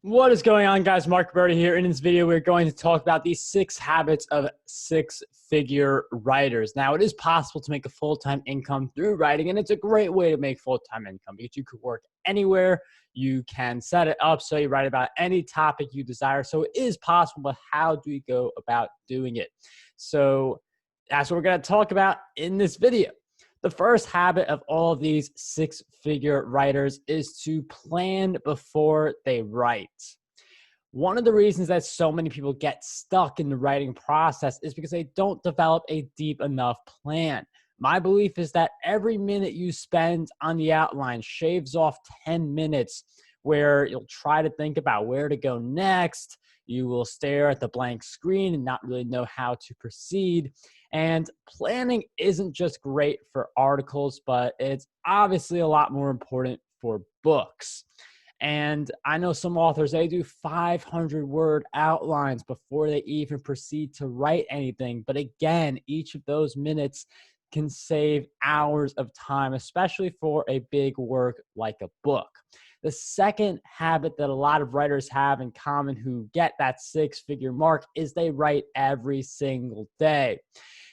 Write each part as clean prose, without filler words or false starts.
What is going on, guys? Marc Guberti here. In this video, we're going to talk about the 6 habits of six-figure writers. Now, it is possible to make a full-time income through writing, and it's a great way to make full-time income because you could work anywhere. You can set it up so you write about any topic you desire. So it is possible, but how do you go about doing it? So that's what we're going to talk about in this video. The first habit of all of these 6-figure writers is to plan before they write. One of the reasons that so many people get stuck in the writing process is because they don't develop a deep enough plan. My belief is that every minute you spend on the outline shaves off 10 minutes where you'll try to think about where to go next. You will stare at the blank screen and not really know how to proceed. And planning isn't just great for articles, but it's obviously a lot more important for books. And I know some authors, they do 500-word outlines before they even proceed to write anything. But again, each of those minutes can save hours of time, especially for a big work like a book. The second habit that a lot of writers have in common who get that 6-figure mark is they write every single day.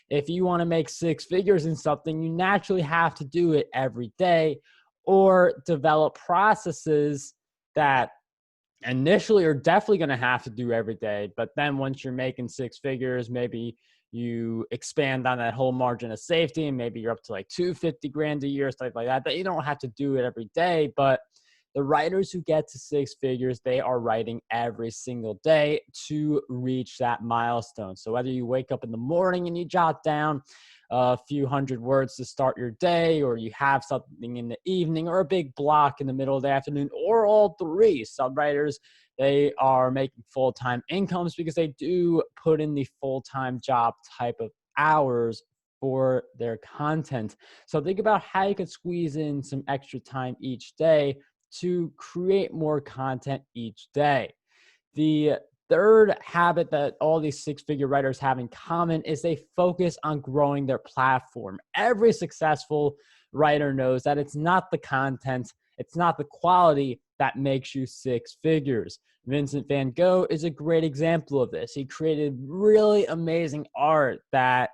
If you want to make 6 figures in something, you naturally have to do it every day or develop processes that initially are definitely going to have to do every day. But then once you're making 6 figures, maybe you expand on that whole margin of safety and maybe you're up to like $250,000 a year, stuff like that you don't have to do it every day. But the writers who get to 6 figures, they are writing every single day to reach that milestone. So whether you wake up in the morning and you jot down a few hundred words to start your day, or you have something in the evening, or a big block in the middle of the afternoon, or all three, some writers, they are making full-time incomes because they do put in the full-time job type of hours for their content. So think about how you can squeeze in some extra time each day to create more content each day. The third habit that all these 6-figure writers have in common is they focus on growing their platform. Every successful writer knows that it's not the content, it's not the quality that makes you 6 figures. Vincent van Gogh is a great example of this. He created really amazing art that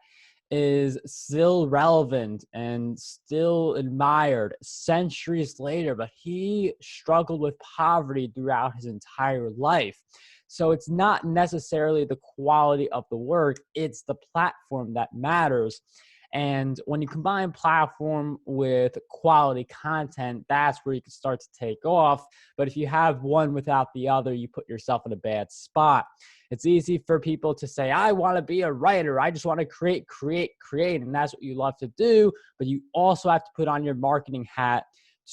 is still relevant and still admired centuries later, but he struggled with poverty throughout his entire life. So it's not necessarily the quality of the work, it's the platform that matters. And when you combine platform with quality content, that's where you can start to take off. But if you have one without the other, you put yourself in a bad spot. It's easy for people to say, I want to be a writer. I just want to create. And that's what you love to do. But you also have to put on your marketing hat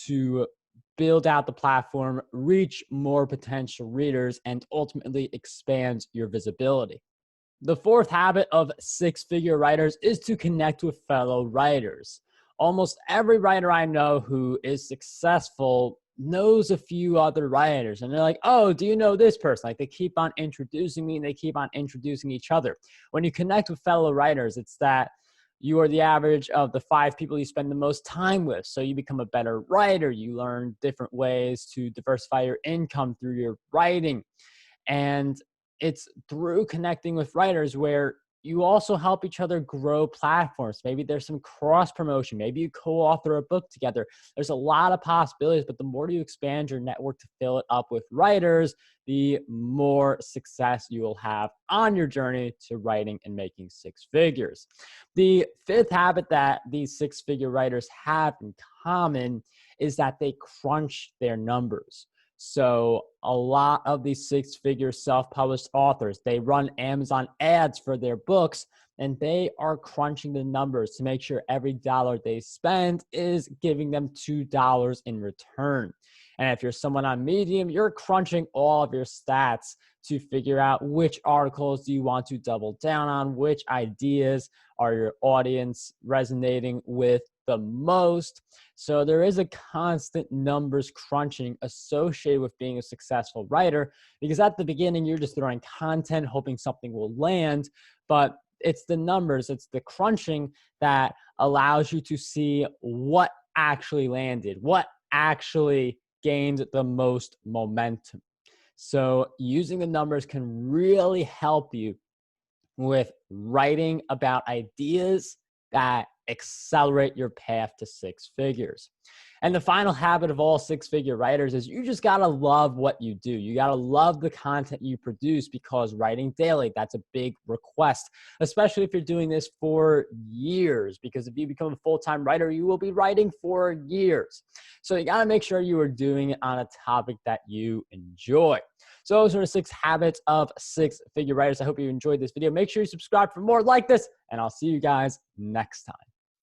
to build out the platform, reach more potential readers, and ultimately expand your visibility. The fourth habit of 6-figure writers is to connect with fellow writers. Almost every writer I know who is successful knows a few other writers, and they're like, oh, do you know this person? Like, they keep on introducing me and they keep on introducing each other. When you connect with fellow writers, it's that you are the average of the 5 people you spend the most time with. So you become a better writer. You learn different ways to diversify your income through your writing. And it's through connecting with writers where you also help each other grow platforms. Maybe there's some cross promotion. Maybe you co-author a book together. There's a lot of possibilities, but the more you expand your network to fill it up with writers, the more success you will have on your journey to writing and making 6 figures. The fifth habit that these 6-figure writers have in common is that they crunch their numbers. So a lot of these 6-figure self-published authors, they run Amazon ads for their books, and they are crunching the numbers to make sure every dollar they spend is giving them $2 in return. And if you're someone on Medium, you're crunching all of your stats to figure out which articles do you want to double down on, which ideas are your audience resonating with the most. So there is a constant numbers crunching associated with being a successful writer, because at the beginning, you're just throwing content, hoping something will land, but it's the numbers, it's the crunching that allows you to see what actually landed, what actually gained the most momentum. So using the numbers can really help you with writing about ideas that accelerate your path to six figures. And the final habit of all six-figure writers is you just gotta love what you do. You gotta love the content you produce, because writing daily, that's a big request, especially if you're doing this for years, because if you become a full-time writer, you will be writing for years. So you gotta make sure you are doing it on a topic that you enjoy. So those are the 6 habits of six-figure writers. I hope you enjoyed this video. Make sure you subscribe for more like this, and I'll see you guys next time.